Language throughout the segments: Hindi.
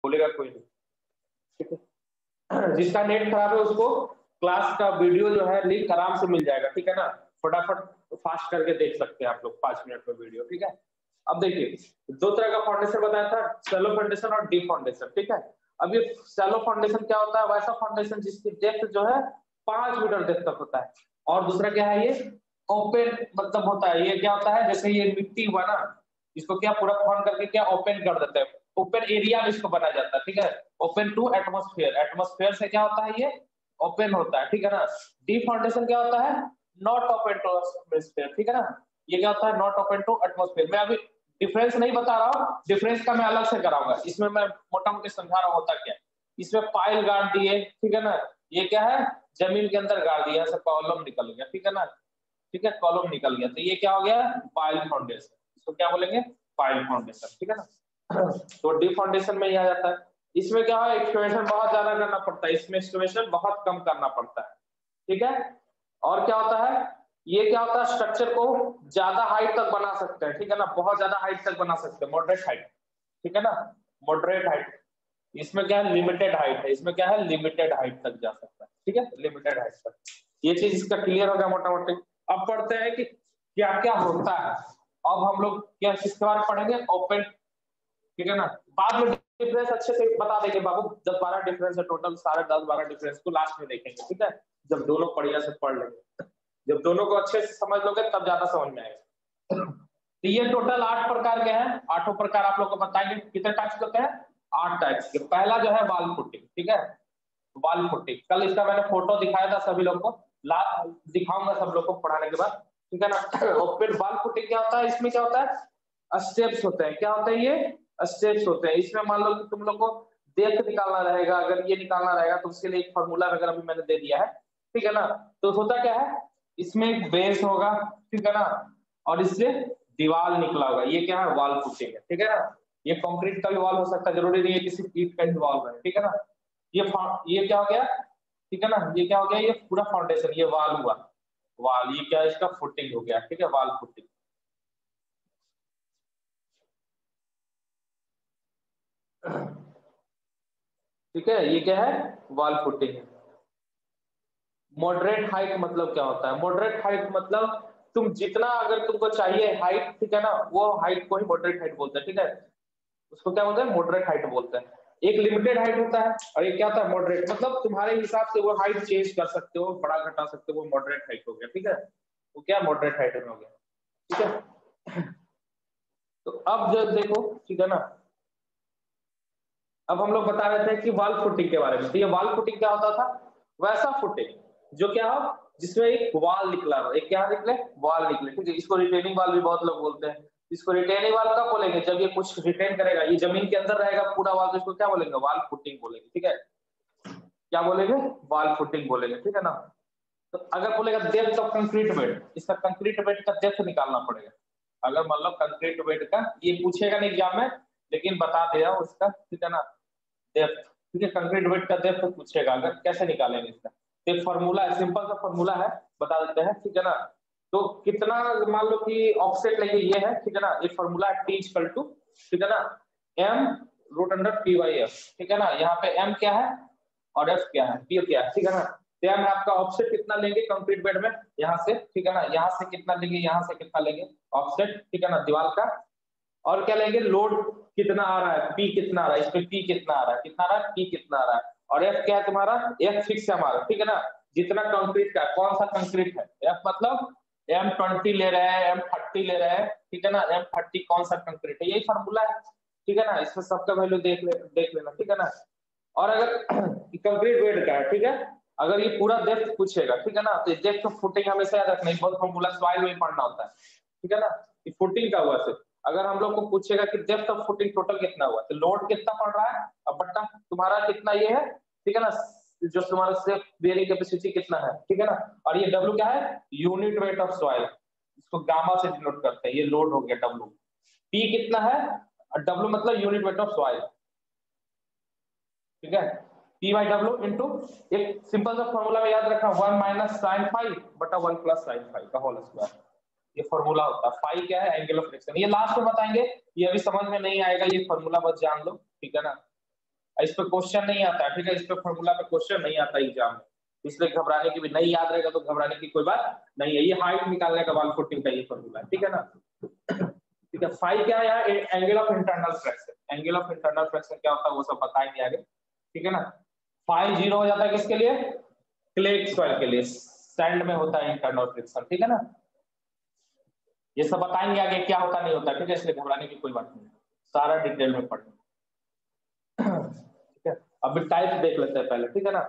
बोलेगा कोई नहीं, ठीक है। जिसका नेट खराब है उसको क्लास का वीडियो जो है लिंक आराम से मिल जाएगा, ठीक है ना, फटाफट फास्ट करके देख सकते हैं आप लोग 5 मिनट में वीडियो, ठीक है। अब देखिए 2 तरह का फाउंडेशन बताया था, शैलो फाउंडेशन और डीप फाउंडेशन, ठीक है। अब ये शैलो फाउंडेशन क्या होता है, वैसा फाउंडेशन जिसकी डेप्थ जो है 5 मीटर डेप्थ तक होता है। और दूसरा क्या है, ये ओपन मतलब होता है, ये क्या होता है, जैसे ये मिट्टी हुआ ना, इसको क्या पूरा खोन करके क्या ओपन कर देते हैं, ओपन एरिया में इसको बनाया जाता है, ठीक है। ओपन टू एटमॉस्फेयर, एटमॉस्फेयर से क्या होता है, ये ओपन होता है, ठीक है ना। डीप फाउंडेशन क्या होता है, नॉट ओपन टू एटमॉस्फेयर, ठीक है ना। ये क्या होता है, नॉट ओपन टू एटमॉस्फेयर। मैं अभी डिफरेंस नहीं बता रहा हूँ, डिफरेंस का मैं अलग से कराऊंगा, इसमें मैं मोटा मोटी समझा रहा हूँ होता क्या। इसमें पाइल गाड़ दिए, ठीक है ना, ये क्या है, जमीन के अंदर गाड़ दिया, ऐसा कॉलम निकल गया, ठीक है ना, ठीक है, कॉलम निकल गया, तो ये क्या हो गया, पाइल फाउंडेशन, इसको क्या बोलेंगे, पाइल फाउंडेशन, ठीक है ना। तो डीप फाउंडेशन में ये आ जाता है। इसमें क्या है, एक्सकवेशन बहुत ज्यादा करना पड़ता है, इसमें एक्सकवेशन बहुत कम करना पड़ता है, ठीक है। और क्या होता है, ये क्या होता है, स्ट्रक्चर को ज्यादा हाइट तक बना सकते हैं, ठीक है ना, बहुत ज्यादा हाइट तक बना सकते हैं, मॉडरेट हाइट, ठीक है ना, मॉडरेट हाइट। इसमें क्या है, लिमिटेड हाइट है, इसमें क्या है, लिमिटेड हाइट तक जा सकता है, ठीक है, लिमिटेड हाइट तक। ये चीज इसका क्लियर हो गया मोटा मोटी। अब पढ़ते हैं कि क्या क्या होता है। अब हम लोग क्या किसके बारे में पढ़ेंगे, ओपन, ठीक है ना। बाद में डिफरेंस अच्छे से बता देंगे बाबू, 10-12 डिफरेंस है टोटल, सारे 10-12 डिफरेंस को लास्ट में देखेंगे, ठीक है, जब दोनों बढ़िया से पढ़ लेंगे, जब दोनों को अच्छे से समझ लोगे तब ज्यादा समझ में आएगा। तो ये टोटल 8 प्रकार के हैं, 8 प्रकार आप लोग को बताएंगे कितने टाइप्स होते हैं, 8 टाइप्स के। पहला जो है वॉल फुटिंग, ठीक है, वॉल फुटिंग, कल इसका मैंने फोटो दिखाया था सभी लोग को, दिखाऊंगा सब लोग को पढ़ाने के बाद, ठीक है ना। और फिर वॉल फुटिंग क्या होता है, इसमें क्या होता है, स्टेप्स होते हैं, क्या होते हैं, ये स्टेप्स होते हैं। इसमें मान लो कि तुम लोग को डेप्थ निकालना रहेगा, अगर ये निकालना रहेगा तो उसके लिए एक फॉर्मूला वगैरह भी मैंने दे दिया है, ठीक है ना। तो होता क्या है, इसमें एक बेस होगा, ठीक है ना, और इससे दीवार निकला होगा, ये क्या है, वॉल फुटिंग है, ठीक है ना। ये कंक्रीट का भी वॉल हो सकता है, जरूरी नहीं है किसी ईंट का ही वॉल है, ठीक है ना। ये क्या हो गया, ठीक है ना, ये क्या हो गया, ये पूरा फाउंडेशन, ये वॉल हुआ, वॉल, ये क्या, इसका फुटिंग हो गया, ठीक है, वॉल फुटिंग। ठीक है, ये क्या है, वॉल फुटिंग। मॉडरेट हाइट मतलब क्या होता है, मॉडरेट हाइट मतलब तुम जितना अगर तुमको चाहिए हाइट, ठीक है ना, वो हाइट को ही मॉडरेट हाइट बोलते हैं, ठीक है, उसको क्या बोलते हैं, मॉडरेट हाइट बोलते हैं। एक लिमिटेड हाइट होता है और एक क्या होता है, मॉडरेट, मतलब तुम्हारे हिसाब से वो हाइट चेंज कर सकते हो, बड़ा घटा सकते हो, वो मॉडरेट हाइट हो गया, ठीक है, वो क्या मॉडरेट हाइट में हो गया, ठीक है। तो अब जो देखो, ठीक है ना, अब हम लोग बता रहे थे कि वॉल फुटिंग के बारे में। तो ये वॉल फुटिंग क्या होता था, वैसा फुटिंग जो क्या हो, जिसमें एक वॉल निकला हो, एक क्या निकले, वॉल निकले, ठीक है। इसको रिटेनिंग वॉल भी बहुत लोग बोलते हैं। इसको रिटेनिंग वॉल कब बोलेंगे, जब ये कुछ रिटेन करेगा, ये जमीन के अंदर रहेगा पूरा वॉल, तो इसको क्या बोलेंगे, वॉल फुटिंग बोलेंगे, ठीक है, क्या बोलेंगे, वॉल फुटिंग बोलेंगे, ठीक है ना। तो अगर बोलेगा डेप्थ ऑफ कंक्रीट बेड, इसका कंक्रीट बेड का डेप्थ निकालना पड़ेगा। अगर मतलब कंक्रीट बेड का, ये पूछेगा नहीं एग्जाम में, लेकिन बता दिया उसका, ठीक है ना, डेप्थ, ठीक है, कंक्रीट बेड का डेप्थ पूछेगा, अगर कैसे निकालेंगे इसका, एक फॉर्मूला है, सिंपल सा फॉर्मूला है, बता देते हैं, ठीक है ना। तो कितना, मान लो कि ऑफसेट लेंगे, ये है, ठीक है ना, एक फॉर्मूला है T इक्वल टू, ठीक है ना, m root under P by F, ठीक है ना। यहाँ पे m क्या है और f क्या है, P क्या है, ठीक है ना। तो m आपका ऑफसेट कितना लेंगे कंक्रीट बेड में, यहाँ से, ठीक है ना, यहाँ से कितना लेंगे, यहाँ से कितना लेंगे ऑफसेट, ठीक है ना, दीवार का। और क्या लेंगे, लोड कितना आ रहा है, पी कितना आ रहा है, इस पे पी कितना आ रहा है, कितना आ रहा है, पी कितना आ रहा है, और एफ क्या है तुम्हारा, एफ फिक्स है हमारा, ठीक है ना। जितना कंक्रीट का, कौन सा कंक्रीट है, एफ मतलब M20 ले रहे हैं, M30 ले रहे हैं, ठीक है ना, M30 कौन सा कंक्रीट है, यही फॉर्मूला है, ठीक है ना। इसमें सबका वैल्यू देख लेना, ठीक है ना। और अगर कंक्रीट बेड का है, ठीक है, अगर ये पूरा डेप्थ पूछेगा, ठीक है ना, तो डेप्थ फुटिंग हमेशा याद रखना, बहुत फॉर्मूला सॉइल में पढ़ना होता है, ठीक है ना। ये फुटिंग का हुआ सिर्फ, अगर हम लोग को पूछेगा कि डेप्थ ऑफ फुटिंग टोटल कितना हुआ, तो लोड कितना पड़ रहा है, अब बट्टा तुम्हारा कितना ये है, ठीक है ना, जो तुम्हारा सेफ बेयरिंग कैपेसिटी कितना है, ठीक है ना। और ये W क्या है, यूनिट वेट ऑफ सॉइल, इसको गामा से डिनोट करते हैं, ये लोड हो गया W। P कितना है, W मतलब यूनिट वेट ऑफ सॉइल, ठीक है, P बाई W इंटू, एक सिंपल सा फॉर्मूला में याद रखना, 1 माइनस साइन फाइव बटा 1 प्लस साइन फाइव का होल स्क्वायर, ये फॉर्मूला होता है। फाई क्या है, एंगल ऑफ फ्रिक्शन, ये लास्ट में बताएंगे, ये अभी समझ में नहीं आएगा, ये फॉर्मूला बस जान लो, ठीक है ना। इस पे क्वेश्चन नहीं आता है, ठीक है, इस पे फॉर्मूला पे क्वेश्चन नहीं आता एग्जाम में, इसलिए घबराने की भी नहीं, याद रहेगा तो घबराने की कोई बात नहीं है। ये हाइट निकालने का वॉल फुटिंग का ये फॉर्मूला है, ठीक है ना। ठीक है, फाई क्या है यार, angle of internal fraction. Angle of internal fraction क्या होता है वो सब बताएंगे आगे, ठीक है ना। फाई 0 हो जाता है किसके लिए, क्ले सॉइल के लिए, सैंड में होता है इंटरनल फ्रिक्शन, ठीक है ना। ये सब बताएंगे आगे क्या होता नहीं होता, ठीक है, इसलिए घबराने की कोई बात नहीं, सारा डिटेल में पढ़ेंगे। ठीक है, अभी टाइप देख लेते हैं पहले, ठीक है ना।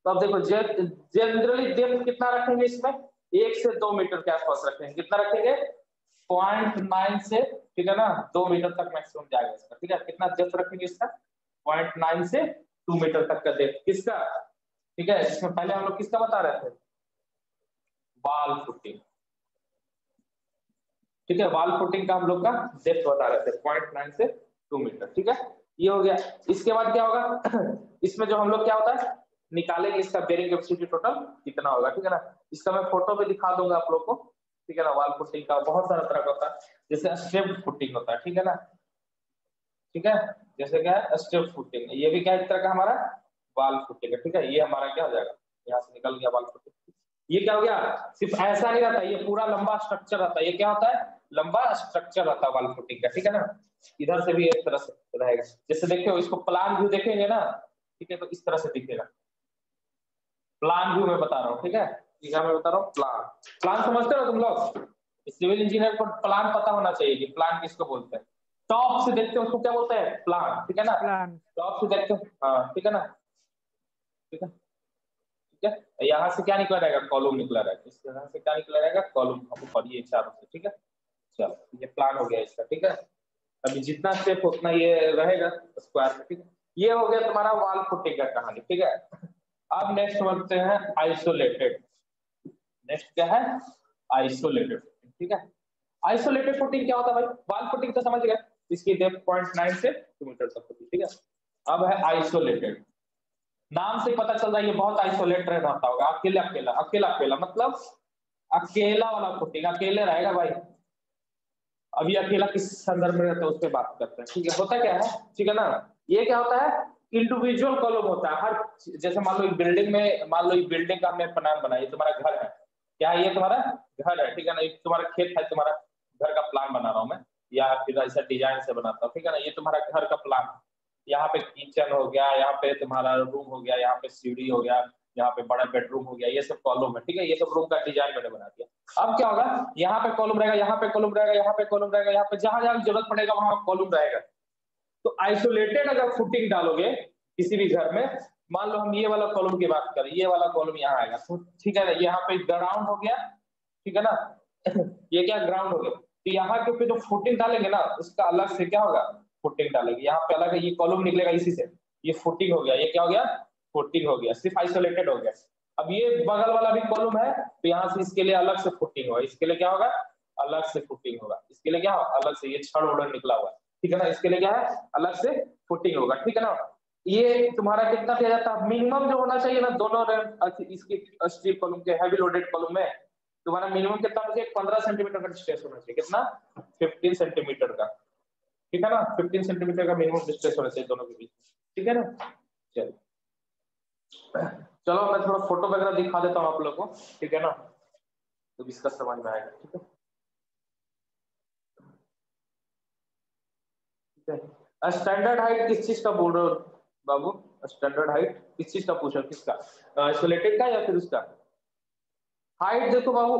तो अब देखो जनरली डेप्थ कितना रखेंगे इसमें, 1 से 2 मीटर के आसपास रखेंगे। कितना रखेंगे, 0.9 से, ठीक है ना, 2 मीटर तक मैक्सिमम जाएगा इसका, ठीक है। कितना डेप्थ रखेंगे इसका, 0.9 से 2 मीटर तक का डेप्थ किसका, ठीक है। इसमें पहले हम लोग किसका बता रहे थे, वॉल फुटिंग, ठीक है, वॉल फुटिंग का हम लोग का डेप्थ बता रहे थे 0.9 से 2 मीटर, ठीक है, ये हो गया। इसके बाद क्या होगा इसमें जो हम लोग क्या होता है निकालेंगे इसका बेरिंग कैपेसिटी टोटल कितना होगा, ठीक है ना। इसका मैं फोटो भी दिखा दूंगा आप लोग को, ठीक है ना। वॉल फुटिंग का बहुत सारा तरह का होता है, जैसे स्टेप्ड फुटिंग होता है, ठीक है ना, ठीक है, जैसे क्या है स्टेप फुटिंग, ये भी क्या एक तरह का हमारा वॉल फुटिंग है, ठीक है। ये हमारा क्या हो जाएगा, यहाँ से निकल गया वॉल फुटिंग। ये क्या हो गया, सिर्फ ऐसा नहीं रहता, ये पूरा लंबा स्ट्रक्चर रहता है। ये क्या होता है, लंबा स्ट्रक्चर रहता है वॉल फुटिंग का, ठीक है ना। इधर से भी एक तरह से रहेगा, जैसे देखिए इसको प्लान व्यू देखेंगे ना, ठीक है, तो इस तरह से दिखेगा। प्लान व्यू में बता रहा हूँ, ठीक है, मैं बता रहा हूँ प्लान। प्लान समझते हो तुम लोग, सिविल इंजीनियर को प्लान पता होना चाहिए कि प्लान किसको बोलते हैं। टॉप से देखते हो उसको क्या बोलते हैं, प्लान, ठीक है ना। प्लान, टॉप से देखते हो, हाँ ठीक है ना, ठीक है, ठीक है। यहाँ से क्या निकला रहेगा, कॉलम निकला रहेगा, इस तरह से क्या निकला रहेगा, कॉलम। हम पढ़िए चारों से, ठीक है। चलो ये प्लान हो गया इसका, ठीक है। अभी जितना स्टेप उतना ये रहेगा स्क्वायर में, ठीक है। ये हो गया तुम्हारा वॉल फुटिंग का कहानी, ठीक है। अब नेक्स्ट बढ़ते हैं आइसोलेटेड। नेक्स्ट क्या है, आइसोलेटेड, ठीक है। आइसोलेटेड फुटिंग क्या होता है भाई, वॉल फुटिंग तो समझ गए, इसकी डेप्थ 0.9 से 2 मीटर तक होती है, ठीक है। अब है आइसोलेटेड, नाम से पता चल रहा है ये बहुत आइसोलेट रहता होगा, अकेला अकेला अकेला अकेला, मतलब अकेला वाला फुटिंग, अकेले रहेगा भाई। अभी अकेला किस संदर्भ में रहता है उस पर बात करते हैं, ठीक है। होता क्या है, ठीक है ना, ये क्या होता है, इंडिविजुअल कॉलम होता है हर, जैसे मान लो बिल्डिंग में, मान लो ये बिल्डिंग का हमने प्लान बनाया, ये तुम्हारा घर है, क्या है, ये तुम्हारा घर है, ठीक है ना। ये तुम्हारा खेत है, तुम्हारा घर का प्लान बना रहा हूँ मैं, या फिर ऐसा डिजाइन से बनाता हूँ, ठीक है ना। ये तुम्हारा घर का प्लान, यहाँ पे किचन हो गया, यहाँ पे तुम्हारा रूम हो गया, यहाँ पे सीढ़ी हो गया, यहाँ पे बड़ा बेडरूम हो गया, ये सब कॉलम है, ठीक है। ये सब रूम का डिजाइन मैंने बना दिया। अब क्या होगा, यहाँ पे कॉलम रहेगा, यहाँ पे कॉलम रहेगा, यहाँ पे कॉलम रहेगा, यहाँ पे जहां जहां जरूरत पड़ेगा वहां कॉलम रहेगा। तो आइसोलेटेड अगर फुटिंग डालोगे किसी भी घर में, मान लो हम ये वाला कॉलम की बात करें, ये वाला कॉलम यहाँ आएगा, तो ठीक है ना, यहाँ पे ग्राउंड हो गया, ठीक है ना। ये क्या ग्राउंड हो गया, तो यहाँ के पे जो फुटिंग डालेंगे ना उसका अलग से क्या होगा, फुटिंग डालेंगे, यहाँ पे अलग है, ये कॉलम निकलेगा इसी से, ये फुटिंग हो गया, ये क्या हो गया, फुटिंग हो गया, सिर्फ आइसोलेटेड हो गया। अब ये बगल वाला भी कॉलम है, तो यहाँ से इसके लिए अलग से फुटिंग होगा, इसके लिए क्या होगा, अलग से फुटिंग होगा, इसके लिए क्या होगा, अलग से, ये छड़ उड़ निकला हुआ है, ठीक है ना, इसके लिए क्या है, अलग से फुटिंग होगा, ठीक है ना। ये तुम्हारा कितना दिया जाता है, मिनिमम जो होना चाहिए ना दोनों इसकी स्टील कॉलम के, हैवी लोडेड कॉलम में तुम्हारा मिनिमम कितना होना चाहिए, 15 सेंटीमीटर का डिस्टेंस होना चाहिए, कितना, 15 सेंटीमीटर का, ठीक है ना। 15 सेंटीमीटर का मिनिमम डिस्टेंस होना चाहिए दोनों के बीच, ठीक है ना। चलो चलो मैं थोड़ा फोटो वगैरह दिखा देता हूँ आप लोगों को, ठीक है ना, तो इसका समझ में आएगा, ठीक है। स्टैंडर्ड हाइट किस चीज का बोल रहे हो बाबू, स्टैंडर्ड हाइट किस चीज का पूछा, किसका, आइसोलेटेड का या फिर उसका। हाइट देखो बाबू,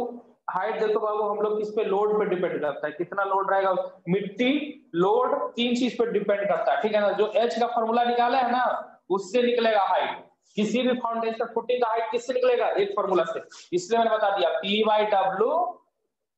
हाइट देखो बाबू, हम लोग किस पे, लोड पे डिपेंड करता है, कितना लोड रहेगा, मिट्टी, लोड, 3 चीज पे डिपेंड करता है, ठीक है ना। जो एच का फॉर्मूला निकाला है ना उससे निकलेगा हाइट, किसी भी फाउंडेशन फुटिंग का हाइट किससे निकलेगा, एक फॉर्मूला से, इसलिए मैंने बता दिया P/W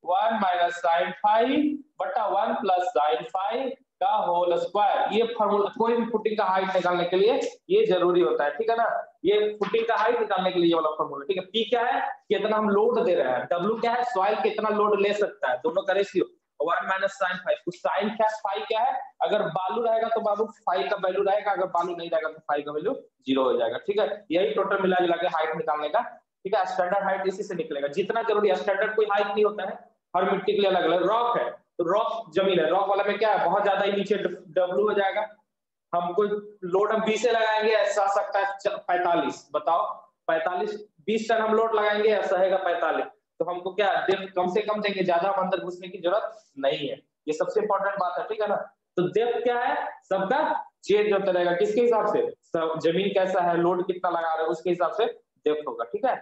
1 माइनस साइन फाइव बटा 1 प्लस साइन फाइव का होल स्क्वायर। ये फॉर्मूला कोई भी फुटिंग का हाइट निकालने के लिए ये जरूरी होता है, ठीक है ना। ये फुटिंग का हाइट निकालने के लिए ये वाला फॉर्मूला, ठीक है। पी क्या है, कितना हम लोड दे रहे हैं, डब्ल्यू क्या है, सॉइल कितना लोड ले सकता है, दोनों का रेशियो, 1 माइनस साइन फाइव, तो साइन क्या फाइव क्या है, अगर बालू रहेगा तो बाबू फाइव का वैल्यू रहेगा, अगर बालू नहीं रहेगा तो फाइव का वैल्यू 0 हो जाएगा, ठीक है। यही टोटल मिला जुला के हाइट निकालने का, ठीक है। स्टैंडर्ड हाइट इसी से निकलेगा, जितना जरूरी है, स्टैंडर्ड कोई हाइट नहीं होता है, हर मिट्टी के लिए अलग अलग। रॉक है तो रॉक जमीन है, रॉक वाला में क्या है, बहुत ज्यादा ही नीचे डब्ल्यू हो जाएगा, हमको लोड हम 20 से लगाएंगे, ऐसा आ सकता है 45, बताओ 45, 20 टन हम लोड लगाएंगे, ऐसा रहेगा 45। तो हमको क्या डेप्थ कम से कम देंगे, ज्यादा हम अंदर घुसने की जरूरत नहीं है। ये सबसे इंपॉर्टेंट बात है, ठीक है ना। तो डेप्थ क्या है सबका चेंज होता रहेगा, किसके हिसाब से, सब जमीन कैसा है, लोड कितना लगा रहे हैं, उसके हिसाब से डेप्थ होगा, ठीक है,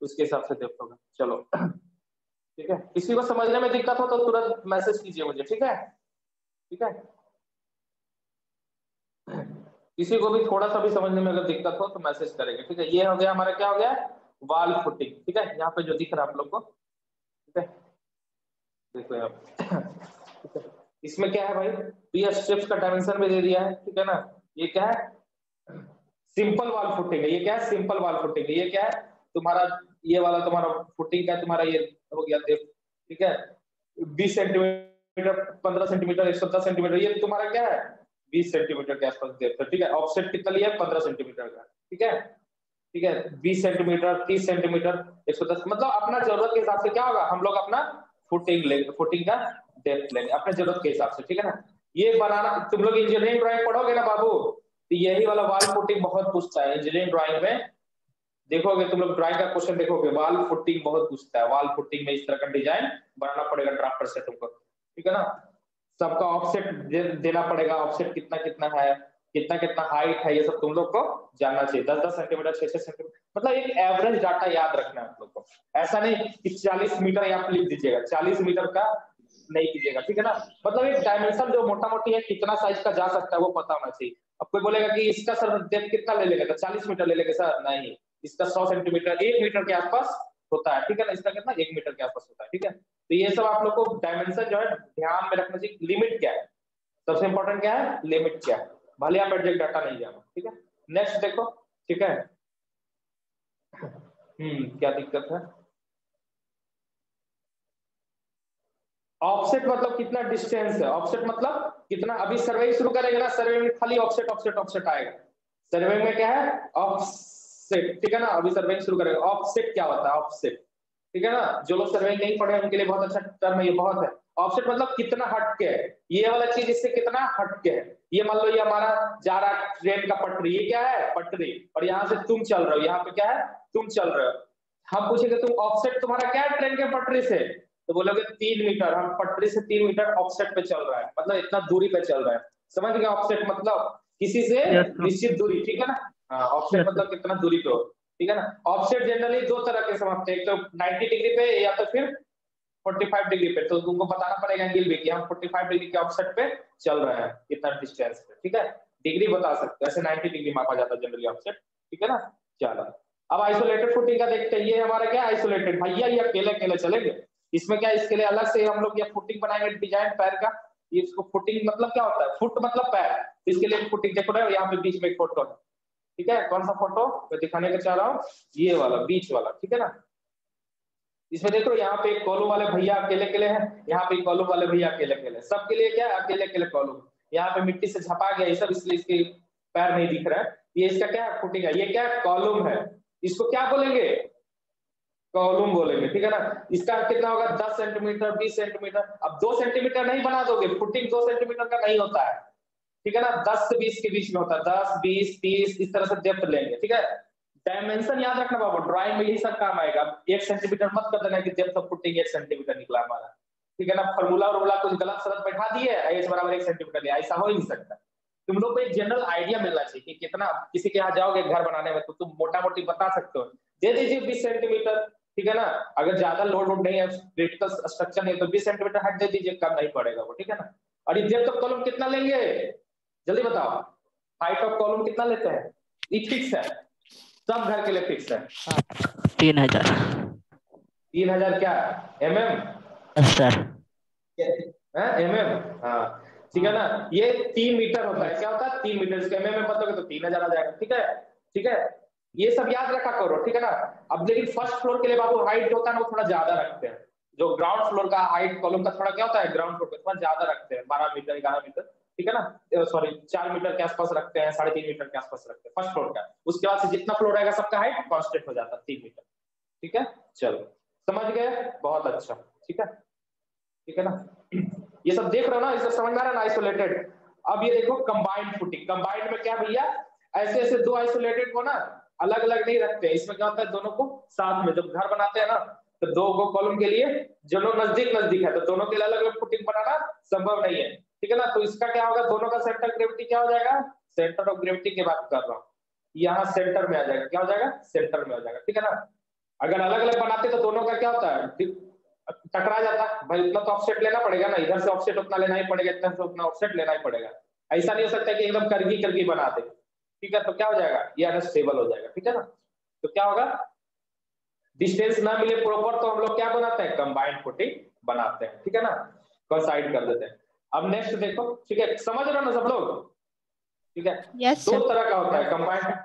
उसके हिसाब से डेप्थ होगा। चलो ठीक है, किसी को समझने में दिक्कत हो तो तुरंत मैसेज कीजिए मुझे, ठीक है, ठीक है। किसी को भी थोड़ा सा भी समझने में अगर दिक्कत हो तो मैसेज करेंगे, ठीक है। ये हो गया हमारा, क्या हो गया, वाल फुटिंग, ठीक है, यहाँ पे जो दिख रहा है आप लोग को, ठीक है, देखो यहाँ ठीक है। इसमें क्या है भाई, तो ये स्ट्रिप्स का डायमेंशन भी दे दिया है, ठीक है ना। ये क्या है, सिंपल वाल फुटिंग है, ये क्या है, सिंपल वाल फुटिंग है। ये क्या है तुम्हारा, ये वाला तुम्हारा फुटिंग का तुम्हारा ये हो गया, ठीक है, 20 सेंटीमीटर, 15 सेंटीमीटर, 110 सेंटीमीटर, ये तुम्हारा क्या है 20 सेंटीमीटर के आसपास डेप्थ है, ठीक है। ऑफसेट कितना लिया है 15 सेंटीमीटर का, ठीक है, ठीक है। 20 सेंटीमीटर, 30 सेंटीमीटर, 110, मतलब अपना जरूरत के हिसाब से क्या होगा, हम लोग अपना फुटिंग लेंगे, फुटिंग का डेप्थ लेंगे अपने जरूरत के हिसाब से, ठीक है ना। ये बनाना, तुम लोग इंजीनियरिंग ड्राइंग पढ़ोगे ना बाबू, तो यही वाला वाल फुटिंग बहुत पूछता है इंजीनियरिंग ड्राइंग में। देखोगे तुम लोग ड्राइंग का क्वेश्चन देखोगे, वाल फुटिंग बहुत पूछता है। वाल फुटिंग में इस तरह का डिजाइन बनाना पड़ेगा ड्राफ्टर से तुमको, ठीक है ना। सबका ऑफसेट देना पड़ेगा, ऑफसेट कितना कितना है, कितना कितना हाइट है, ये सब तुम लोग को जानना चाहिए। 10-10 सेंटीमीटर, 6-6 सेंटीमीटर, मतलब एक एवरेज डाटा याद रखना है आप लोग को। ऐसा नहीं कि 40 मीटर यहाँ पे लिख दीजिएगा, 40 मीटर का नहीं कीजिएगा, ठीक है ना। मतलब एक डायमेंशन जो मोटा मोटी है, कितना साइज का जा सकता है वो पता होना चाहिए। अब कोई बोलेगा कि इसका सर डेप्थ कितना ले लेगा, तो 40 मीटर ले लेंगे सर, नहीं, इसका 100 सेंटीमीटर, 1 मीटर के आसपास होता है, ठीक है ना। इसका कितना 1 मीटर के आसपास होता है, ठीक है। तो ये सब आप लोग को डायमेंशन जो है ध्यान में रखना चाहिए। लिमिट क्या है, सबसे इंपॉर्टेंट क्या है, लिमिट क्या है, भले आप एग्जैक्ट डाटा नहीं जानो, ठीक है। नेक्स्ट देखो, ठीक है, क्या दिक्कत है, ऑफसेट मतलब कितना डिस्टेंस है, ऑफसेट मतलब कितना, अभी सर्वे शुरू करेंगे ना, सर्वे में खाली ऑफसेट ऑफसेट ऑफसेट आएगा। सर्वे में क्या है, ऑफसेट, ठीक है ना। अभी सर्वे शुरू करेंगे, ऑफसेट क्या होता है, ऑफसेट, ठीक है ना। जो लोग सर्वे नहीं पढ़े उनके लिए बहुत अच्छा टर्म है, ये बहुत है। ऑफसेट मतलब कितना हटके है, ये वाला चीज इससे कितना हटके है। ये मान लो ये हमारा जा रहा है ट्रेन का पटरी, ये क्या है पटरी, और यहाँ से तुम चल रहे हो, यहाँ पे क्या है तुम चल रहे हो। हम पूछेंगे तुम ऑफसेट तुम्हारा क्या है ट्रेन के पटरी से, तो बोलोगे 3 मीटर, हम पटरी से 3 मीटर ऑफसेट पे चल रहा है, मतलब इतना दूरी पे चल रहा है। समझ गए, ऑफसेट मतलब किसी से निश्चित दूरी, ठीक है ना। हाँ, ऑफसेट मतलब कितना दूरी पे हो, ठीक है ना। ऑफसेट जनरली दो तरह के समाप्त है, एक तो 90 डिग्री पे या तो फिर 45 डिग्री पे। तो तुमको बताना पड़ेगा एंगल भी कि हम 45 डिग्री के ऑफसेट पे चल रहे हैं, कितना डिस्टेंस पे, ठीक है। डिग्री बता सकते हैं, ऐसे 90 डिग्री मापा जाता है जनरली ऑफसेट, ठीक है ना। चलो अब आइसोलेटेड फुटिंग का देखते हैं। ये हमारा क्या आइसोलेटेड, भैया ये अकेले अकेले चलेंगे, इसमें क्या, इसके लिए अलग से हम लोग ये फुटिंग बनाएंगे डिजाइन पैर का। ये इसको फुटिंग मतलब क्या होता है, फुट मतलब पैर, इसके लिए फुटिंग देखो ना, यहाँ पे बीच में एक फोटो है, ठीक है। कौन सा फोटो मैं दिखाने का चाह रहा हूँ, ये वाला बीच वाला, ठीक है ना। इसमें देखो यहाँ पे एक कॉलम वाले भैया अकेले अकेले हैं, यहाँ पे कॉलम वाले भैया अकेले अकेले, सबके लिए क्या अकेले अकेले कॉलम। यहाँ पे मिट्टी से झपा गया ये सब, इसलिए इसके पैर नहीं दिख रहा है। ये इसका क्या फुटिंग है, ये क्या कॉलम है, इसको क्या बोलेंगे, कॉलम बोलेंगे, ठीक है ना। इसका कितना होगा 10 सेंटीमीटर, 20 सेंटीमीटर। अब 2 सेंटीमीटर नहीं बना दोगे, फुटिंग 2 सेंटीमीटर का नहीं होता है, ठीक है ना। 10 से 20 के बीच में होता है, 10, 20, 30 इस तरह से डेप्थ लेंगे, ठीक है। डायमेंशन याद रखना बाबू, ड्राइंग में यही सब काम आएगा। 1 सेंटीमीटर मत कर देना कि डेप्थ ऑफ फुटिंग 1 सेंटीमीटर निकला हमारा, ठीक है ना। फॉर्मूला वॉर्मूला कुछ गलत सलत बैठा दिए, एच बराबर 1 सेंटीमीटर लिया, ऐसा हो ही नहीं सकता। तुम लोग को एक जनरल आइडिया मिलना चाहिए कि कितना, किसी के यहाँ जाओगे घर बनाने में तो तुम मोटा मोटी बता सकते हो, दे दीजिए 20 सेंटीमीटर, ठीक है ना। अगर ज्यादा लोड वोड नहीं है, क्रिटिकल स्ट्रक्चर नहीं, तो 20 सेंटीमीटर हट दे दीजिए, कम नहीं पड़ेगा वो, ठीक है ना। और ये डेप्थ ऑफ कॉलम कितना लेंगे, जल्दी बताओ, हाइट ऑफ कॉलम कितना लेते हैं, ये फिक्स है, सब घर के लिए फिक्स है। 3000। 3000 क्या, mm सर mm, हाँ ठीक है ना। ये 3 मीटर होता है, क्या होता है 3 मीटर, इसके mm में मतलब तो 3000 आ जाएगा, ठीक है, ठीक है। ये सब याद रखा करो, ठीक है ना। अब लेकिन फर्स्ट फ्लोर के लिए बाबू हाइट जो होता है ना वो थोड़ा ज्यादा रखते हैं। जो ग्राउंड फ्लोर का हाइट कॉलम का थोड़ा क्या होता है, ग्राउंड फ्लोर पे थोड़ा ज्यादा रखते हैं, 12 मीटर 11 मीटर, ठीक है ना। सॉरी 4 मीटर के आसपास रखते हैं, 3.5 मीटर के आसपास रखते हैं फर्स्ट फ्लोर का। उसके बाद से जितना फ्लोर रहेगा सबका हाइट कांस्टेंट हो जाता है 3 मीटर, ठीक है। चलो समझ गए, बहुत अच्छा, ठीक है, ठीक है ना। ये सब देख रहे हो ना, ये सब समझ में आ रहा है ना आइसोलेटेड। अब ये देखो कंबाइंड फुटिंग। कंबाइंड में क्या भैया, ऐसे ऐसे दो आइसोलेटेड को ना अलग अलग नहीं रखते हैं। इसमें क्या होता है, दोनों को साथ में जब घर बनाते हैं ना, तो दो गो कॉलम के लिए दोनों नजदीक नजदीक है, तो दोनों के लिए अलग अलग फुटिंग बनाना संभव नहीं है, ठीक है ना। तो इसका क्या होगा, दोनों का सेंटर ग्रेविटी क्या हो जाएगा, सेंटर ऑफ ग्रेविटी की बात कर रहा हूँ, यहाँ सेंटर में आ जाएगा, क्या हो जाएगा, सेंटर में हो जाएगा, ठीक है ना। अगर अलग अलग बनाते तो दोनों का क्या होता है, टकरा जाता भाई, इतना तो ऑफसेट लेना पड़ेगा ना, इधर से ऑफसेट उतना लेना ही पड़ेगा, इधर से उतना ऑफसेट लेना ही पड़ेगा। ऐसा नहीं हो सकता कि एकदम करगी करगी बना दे, ठीक है। तो क्या हो जाएगा, ये अनस्टेबल हो जाएगा, ठीक है ना। तो क्या होगा, डिस्टेंस ना मिले प्रॉपर, तो हम लोग क्या बनाते हैं, कंबाइंड फुटिंग बनाते हैं, ठीक है ना, कंसाइड कर देते हैं। अब नेक्स्ट देखो, ठीक है, समझ रहे हो ना सब लोग, ठीक है। यस दो सर। तरह का होता है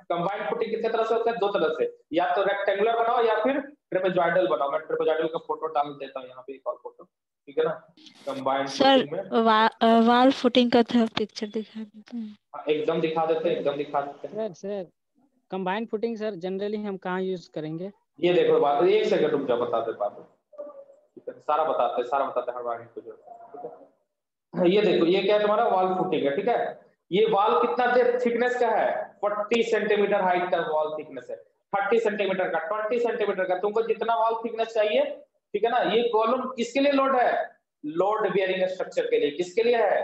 कंबाइंड फुटिंग, कितने तरह से होता है, दो तरह से, या तो रेक्टेंगुलर बनाओ या फिर ट्रेपेजॉइडल बनाओ। मैं ट्रेपेजॉइडल का फोटो डाल देता हूँ यहाँ पे, एक और फोटो, ठीक है ना। कंबाइंड सर फुटिंग में वाल फुटिंग का था पिक्चर दिखा देते हैं। एकदम दिखा देते हैं, एकदम दिखा देते हैं। Sir sir combined footing sir generally हम कहाँ यूज करेंगे? ये देखो बात, एक सेकंड रुक जाओ, बताते बात, ठीक है, सारा बताते हैं हर बार को जो, ठीक है। ये देखो, ये क्या है, तुम्हारा वॉल फुटिंग है, ठीक है। ये वॉल कितना थिकनेस का है, 40 सेंटीमीटर हाइट का वॉल थिकनेस है, 30 सेंटीमीटर का, 20 सेंटीमीटर का, तुमको जितना वॉल थिकनेस चाहिए, ठीक है ना। ये कॉलम किसके लिए लोड है, लोड बियरिंग स्ट्रक्चर के लिए। किसके लिए है,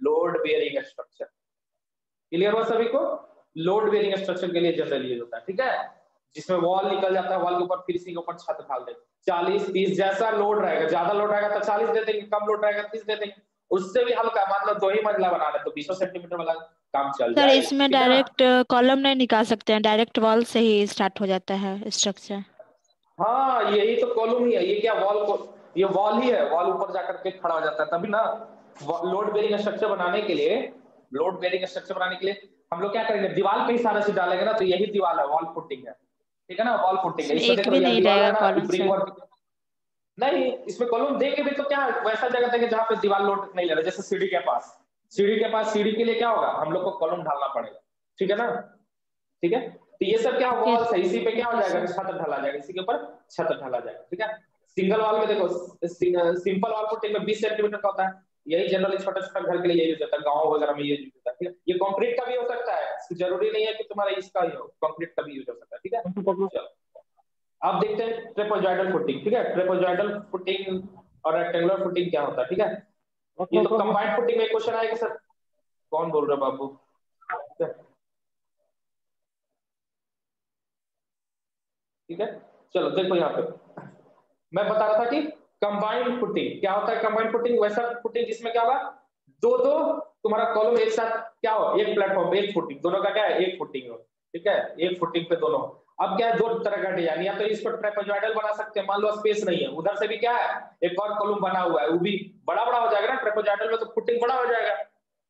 लोड बियरिंग स्ट्रक्चर। क्लियर हुआ सभी को, लोड बेयरिंग स्ट्रक्चर के लिए जनरली यूज होता है, ठीक है। जिसमें वॉल निकल जाता है, वॉल के ऊपर फिर इसी के ऊपर छत ढाल देंगे, 40-30 जैसा लोड रहेगा, ज्यादा लोड रहेगा तो 40 दे देंगे, कम लोड रहेगा 30 दे देंगे। उससे भी हल्का, मतलब 2 ही मंजिला बना रहे तो 20 सेंटीमीटर वाला काम चल सर जाएगा, इसमें ठीक है ना। डायरेक्ट कॉलम नहीं निकाल सकते हैं, डायरेक्ट वॉल से ही स्टार्ट हो जाता है स्ट्रक्चर। हाँ यही तो कॉलम ही है, ये क्या वॉल को, ये वॉल ही है, वॉल ऊपर जाकर के खड़ा हो जाता है तभी ना। लोड बेयरिंग स्ट्रक्चर बनाने के लिए, लोड बेयरिंग स्ट्रक्चर बनाने के लिए हम लोग क्या करेंगे, दीवार पे इशारे से डालेंगे ना, तो यही दीवार है, वॉल फुटिंग है, ठीक है ना, वॉल फुटिंग है। इसमें इसमें एक देख लो भी यार, नहीं दीवार है रहेगा ना, कॉलम ब्रिक सर। वर्क नहीं, इसमें कॉलम देंगे भी तो क्या, वैसा जगह देंगे जहां पे दीवार लोड नहीं ले रहा, जैसे सीढ़ी के पास, सीढ़ी के पास, सीढ़ी के लिए क्या होगा, हम लोग को कॉलम ढालना पड़ेगा, ठीक है ना, ठीक है। तो ये सब क्या ओके वॉल्स है, इसी पे क्या हो ओके जाएगा, सर। छत ढला जाएगा, इसी के ऊपर छत ढला जाएगा, ठीक है। सिंगल वॉल में देखो, सिंपल वॉल फुटिंग में 20 सेंटीमीटर का होता है, यही जनरली छोटा छोटा घर के लिए यही यूज होता है, गाँव वगैरह में ये यूज होता है, ठीक है। ये कंक्रीट का भी हो सकता है, जरूरी नहीं है कि तुम्हारा इसका ही हो, कंक्रीट का भी यूज हो सकता है, ठीक है। चलो अब देखते हैं ट्रेपेजॉइडल फुटिंग, ठीक है। ट्रेपेजॉइडल फुटिंग और रेक्टेंगुलर फुटिंग क्या होता है, ठीक है। ये तो कंबाइंड फुटिंग में क्वेश्चन आएगा सर, कौन बोल रहे बाबू, ठीक है। चलो देखो यहाँ पे मैं बता रहा था कि कंबाइंड फुटिंग क्या होता है। कंबाइंड फुटिंग वैसा फुटिंग जिसमें क्या होगा, दो दो तुम्हारा कॉलम एक साथ क्या हो, एक प्लेटफॉर्म पे एक फुटिंग, दोनों का क्या है, एक फुटिंग हो, ठीक है, एक फुटिंग पे दोनों। अब क्या है, दो तरह का डिजाइन, या तो इसको ट्रेपेजॉइडल बना सकते हैं, मान लो स्पेस नहीं है, उधर से भी क्या है, एक और कॉलम बना हुआ है, वो भी बड़ा बड़ा हो जाएगा ना, ट्रेपेजॉइडल में तो फुटिंग बड़ा हो जाएगा,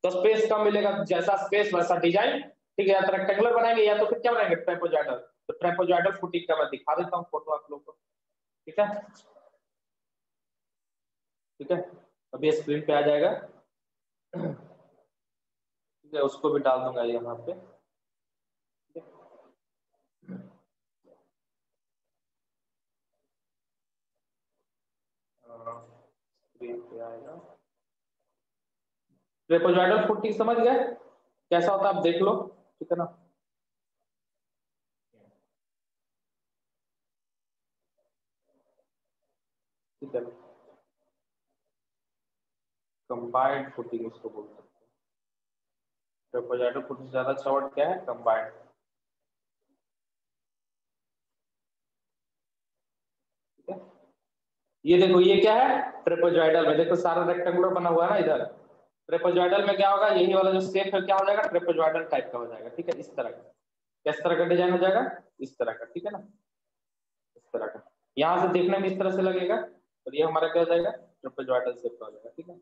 तो स्पेस कम मिलेगा, जैसा स्पेस वैसा डिजाइन, ठीक है। या तो रेक्टेंगुलर बनाएंगे या तो फिर क्या बनाएंगे, ट्रेपेजॉइडल। तो ट्रेपेजॉइडल फुटिंग का मैं दिखा देता हूँ फोटो आप लोगों को, ठीक है, ठीक है। अभी स्क्रीन पे आ जाएगा, ठीक है, उसको भी डाल दूंगा यहाँ पे, स्क्रीन पे आएगा। ट्रेपेजॉइडल फुटिंग समझ गए कैसा होता है, आप देख लो, ठीक है ना। ठीक है, कंबाइंड फुटिंग इसको बोल सकते हैं। ट्रेपेजॉइडल फुटिंग ज्यादा अच्छा वर्ड क्या है, कंबाइंड, ठीक है। ये देखो, ये क्या है, ट्रेपेजॉइडल में देखो सारा रेक्टेंगुलर बना हुआ है ना इधर, ट्रेपेजॉइडल में क्या होगा, यही वाला जो शेप है क्या हो जाएगा, ट्रेपेजॉइडल टाइप का हो जाएगा, ठीक है। इस तरह का, किस तरह का डिजाइन हो जाएगा, इस तरह का, ठीक है ना, इस तरह का। यहाँ से देखने में इस तरह से लगेगा, और ये हमारा क्या हो जाएगा, ट्रेपेजॉइडल शेप का हो जाएगा, ठीक है,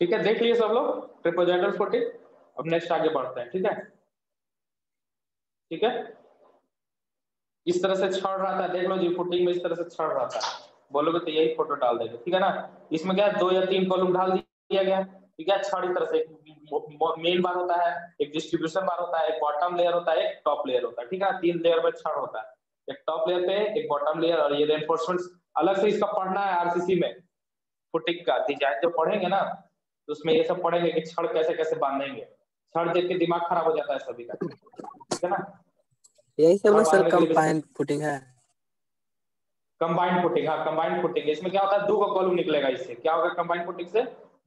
ठीक है। देख लिए सब लोग ट्रेपेजॉइडल फुटिंग। अब नेक्स्ट आगे बढ़ते हैं, ठीक है, ठीक है। इस तरह से छड़ रहा था, देख लो जी, फुटिंग में इस तरह से छड़ रहा था, बोलोगे तो यही फोटो डाल देंगे, ठीक है ना। इसमें क्या 2 या 3 कॉलम डाल दिया गया, ठीक है। छड़ इस तरह से मेन बार होता है, एक डिस्ट्रीब्यूशन बार होता है, एक बॉटम लेयर होता है, एक टॉप लेयर होता है, ठीक है। 3 लेयर में छड़ होता है, एक टॉप लेयर पे, एक बॉटम लेयर, और ये रेनफोर्समेंट अलग से इसका पढ़ना है आरसीसी में, फुटिंग का डिजाइन जब पढ़ेंगे ना तो उसमें ये सब पढ़ेंगे कि छड़ कैसे कैसे बांधेंगे। छड़ देख के दिमाग खराब हो जाता है सभी का, ठीक है ना। यही सब ना छड़ सर बांधने के लिए भी कंबाइन फुटिंग है। कंबाइंड फुटिंग, हाँ कंबाइंड फुटिंग। इसमें क्या होता है 2 कॉलम निकलेगा। इससे क्या होगा कंबाइंड फुटिंग से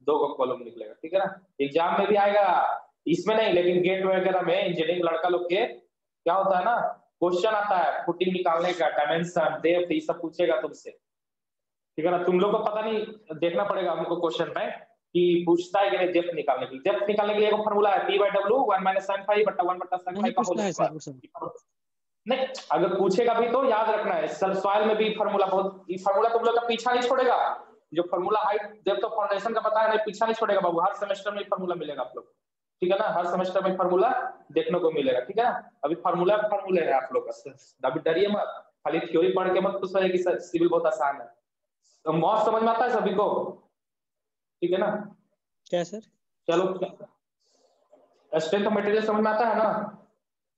2 कॉलम निकलेगा, ठीक है ना। एग्जाम में भी आएगा, इसमें नहीं लेकिन गेट वगैरह में इंजीनियरिंग लड़का लोग के क्या होता है ना, क्वेश्चन आता है फुटिंग निकालने का, डायमेंशन डेप्थ ये सब पूछेगा तुमसे, ठीक है ना। तुम लोग को पता नहीं, देखना पड़ेगा हमको क्वेश्चन में कि पूछता है कि नहीं डेप्थ निकालने के लिए। डेप्थ निकालने के लिए एक फॉर्मूला है P/W 1 - sin phi बटा 1/sin phi का होल स्क्वायर। नहीं, अगर पूछेगा भी तो याद रखना है। सर सॉइल में भी फार्मूला बहुत, ये फार्मूला तुम लोग का पीछा नहीं छोड़ेगा। जो formula height depth of foundation का बताया नहीं, पीछा नहीं छोड़ेगा बाबू। हर सेमेस्टर में फार्मूला मिलेगा आप लोग, ठीक है ना। हर सेमेस्टर में फार्मूला देखने को मिलेगा, ठीक है ना। अभी फार्मूले है आप लोग का, अभी डरिए मत, खाली थ्योरी पढ़ के मत खुश होइए कि सिविल बहुत आसान है। तो मॉस समझ में आता है सभी को, ठीक है ना। क्या सर? चलो, स्ट्रेंथ ऑफ मटेरियल समझ में आता है ना।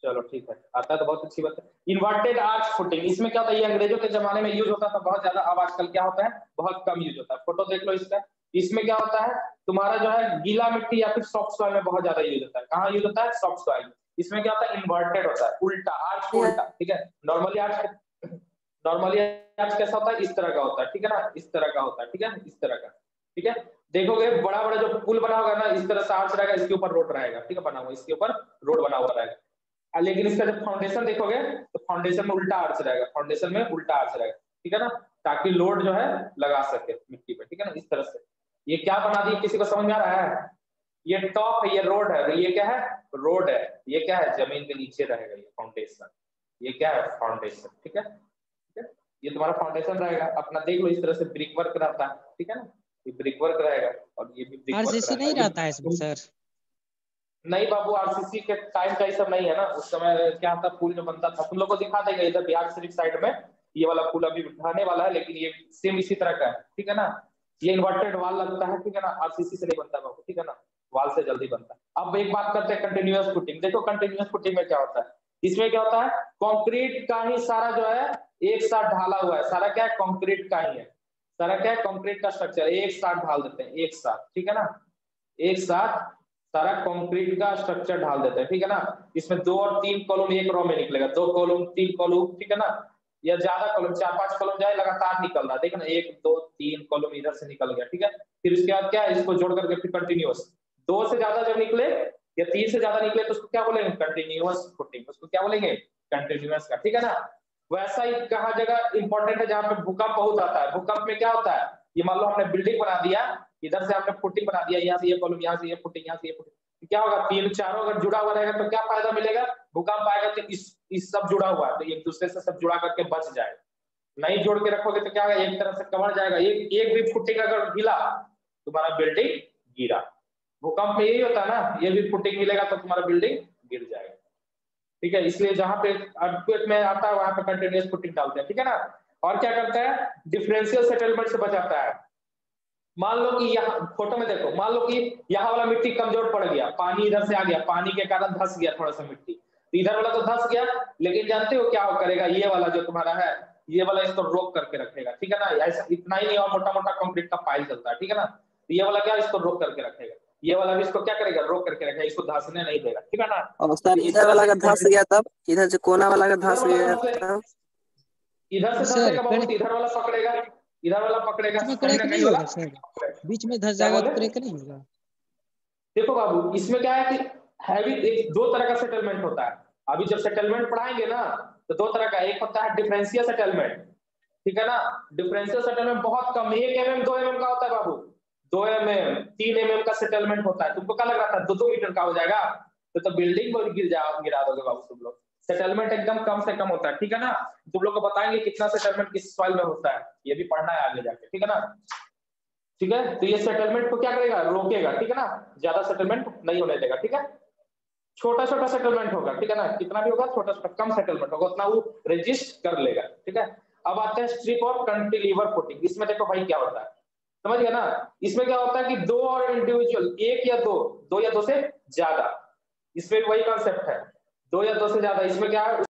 चलो ठीक है, आता है तो बहुत अच्छी बात है। इन्वर्टेड आर्च फुटिंग, इसमें क्या होता है, ये अंग्रेजों के जमाने में यूज होता था बहुत ज्यादा। अब आजकल क्या होता है, बहुत कम यूज होता है। फोटो देख लो इसका। इसमें क्या होता है, तुम्हारा जो है गीला मिट्टी या फिर सॉफ्ट सॉइल में बहुत ज्यादा यूज होता है। कहाँ यूज होता है, सॉफ्ट सॉइल। इसमें क्या होता है, इन्वर्टेड होता है, उल्टा आर्च उल्टा, ठीक है। नॉर्मली आर्च कैसा होता है, इस तरह का होता है, ठीक है ना। इस तरह का होता है, ठीक है, इस तरह का, ठीक है। देखोगे बड़ा बड़ा जो पुल बना होगा ना, इस तरह से आर्च रहेगा, इसके ऊपर रोड रहेगा, ठीक है, बना हुआ, इसके ऊपर रोड बना हुआ रहेगा। लेकिन इसका जब फाउंडेशन देखोगे तो फाउंडेशन में उल्टा आर्च रहेगा, फाउंडेशन में उल्टा आर्च रहेगा, ठीक है ना, ताकि लोड जो है लगा सके मिट्टी पे, ठीक है ना, इस तरह से। ये क्या बना दिए, किसी को समझ में आ रहा है? ये टॉप है, ये रोड है, ये क्या है, रोड है। ये क्या है, जमीन के नीचे रहेगा ये फाउंडेशन। ये क्या है, फाउंडेशन, ठीक है, ठीक है। ये तुम्हारा फाउंडेशन रहेगा अपना, देख लो इस तरह से ब्रिक वर्क रहता है, ठीक है ना। ये ब्रिक वर्क रहेगा और ये भी ब्रिक वर्क आरसीसी नहीं रहता है इसमें सर? नहीं बाबू, आरसीसी के टाइम का ये सब नहीं है ना। उस समय क्या था, पुल जो बनता था, तुम लोग को दिखा देंगे इधर बिहार शरीफ साइड में ये वाला पुल अभी ढहने वाला है, लेकिन ये सेम इसी तरह का है, ठीक है ना। ये इन्वर्टेड वाल लगता है, ठीक है ना, आरसीसी से नहीं बनता बाबू, ठीक है ना, वाल से जल्दी बनता है। अब एक बात करते हैं कंटिन्यूअस फुटिंग। देखो कंटिन्यूअस फुटिंग में क्या होता है, इसमें क्या होता है, कंक्रीट का ही सारा जो है एक साथ ढाला हुआ है। सारा क्या है, कंक्रीट का ही है। सारा क्या है, कंक्रीट का स्ट्रक्चर एक साथ ढाल देते हैं, एक साथ, ठीक है ना, एक साथ सारा कंक्रीट का स्ट्रक्चर ढाल देते हैं, ठीक है ना। इसमें 2 और 3 कॉलम एक रो में निकलेगा, 2 कॉलम 3 कॉलम, ठीक है ना, या ज्यादा कॉलम 4-5 कॉलम जाए लगातार निकल रहा है, देखना 1 2 3 कॉलम इधर से निकल गया, ठीक है। फिर उसके बाद क्या है, इसको जोड़ करके फिर कंटिन्यूअस 2 से ज्यादा जब निकले या 3 से ज्यादा निकले तो उसको क्या बोलेंगे, कंटिन्यूअस फुटिंग। उसको क्या बोलेंगे, कंटिन्यूअस का, ठीक है ना। वैसा ही कहा जगह इंपॉर्टेंट है जहाँ पे भूकंप बहुत आता है। भूकंप में क्या होता है, ये मान लो हमने बिल्डिंग बना दिया, इधर से आपने फुटिंग बना दिया, यहाँ से ये कॉलम, यहाँ से ये फुटिंग, यहाँ से ये फुटिंग, क्या होगा, 3 4 अगर जुड़ा हुआ रहेगा तो क्या फायदा मिलेगा, भूकंप आएगा तो इस सब जुड़ा हुआ है तो एक दूसरे से सब जुड़ा करके बच जाएगा। नहीं जोड़ के रखोगे तो क्या होगा, एक तरफ से कवर जाएगा। एक भी फुटिंग अगर हिला तुम्हारा बिल्डिंग गिरा। भूकंप में यही होता है ना, ये भी फुटिंग मिलेगा तो तुम्हारा बिल्डिंग गिर जाएगा, ठीक है। इसलिए जहां पे अर्थक्वेक में आता है वहां पे कंटिन्यूअस फुटिंग डालते हैं, ठीक है ना। और क्या करता है, डिफरेंशियल सेटलमेंट से बचाता है। मान लो कि यहाँ फोटो में देखो, मान लो कि यहाँ वाला मिट्टी कमजोर पड़ गया, पानी इधर से आ गया, पानी के कारण धंस गया थोड़ा सा मिट्टी, तो इधर वाला तो धंस गया, लेकिन जानते हो क्या करेगा, ये वाला जो तुम्हारा है, ये वाला इसको रोक करके रखेगा, ठीक है ना। ऐसा इतना ही नहीं, और मोटा मोटा कंक्रीट का पाइल चलता है, ठीक है ना। ये वाला क्या, इसको रोक करके रखेगा, ये वाला भी इसको क्या करेगा, रोक करके रखेगा, इसको धंसने नहीं देगा, ठीक है ना। और सर इधर वाला का धंस गया तब, इधर से कोना वाला का धंस गया तब, इधर से धंसेगा बहुत, इधर वाला पकड़ेगा, इधर वाला पकड़ेगा, क्रैक नहीं होगा सर? बीच में धंस जाएगा तो क्रैक नहीं होगा? देखो बाबू, इसमें क्या है कि हैवी 2 तरह का सेटलमेंट होता है। अभी जब सेटलमेंट पढ़ाएंगे ना तो 2 तरह का, एक होता है डिफरेंशियल सेटलमेंट, ठीक है ना। डिफरेंशियल सेटलमेंट बहुत कम, 1 mm 2 mm का होता है बाबू, 2 mm 3 mm का सेटलमेंट होता है। तुमको क्या लग रहा था 2-2 मीटर का हो जाएगा, तो बिल्डिंग में गिरा दोगे बाबू तुम लोग। सेटलमेंट एकदम कम से कम होता है, ठीक है ना। तुम लोग को बताएंगे कितना सेटलमेंट किस सॉइल में होता है, ये भी पढ़ना है आगे जाके, ठीक है ना। ठीक है, तो ये सेटलमेंट को क्या करेगा, रोकेगा, ठीक है ना, ज्यादा सेटलमेंट नहीं होने देगा, ठीक है। छोटा छोटा सेटलमेंट होगा, ठीक है ना, कितना भी होगा छोटा छोटा कम सेटलमेंट होगा, उतना वो रजिस्ट कर लेगा, ठीक है। अब आते हैं स्ट्रिप और कैंटिलीवर फुटिंग। इसमें देखो भाई क्या होता है, समझ गया ना। इसमें क्या होता है कि 2 और इंडिविजुअल, 1 या 2 या 2 से ज्यादा, इसमें वही कॉन्सेप्ट है, 2 या 2 से ज्यादा। इसमें क्या है,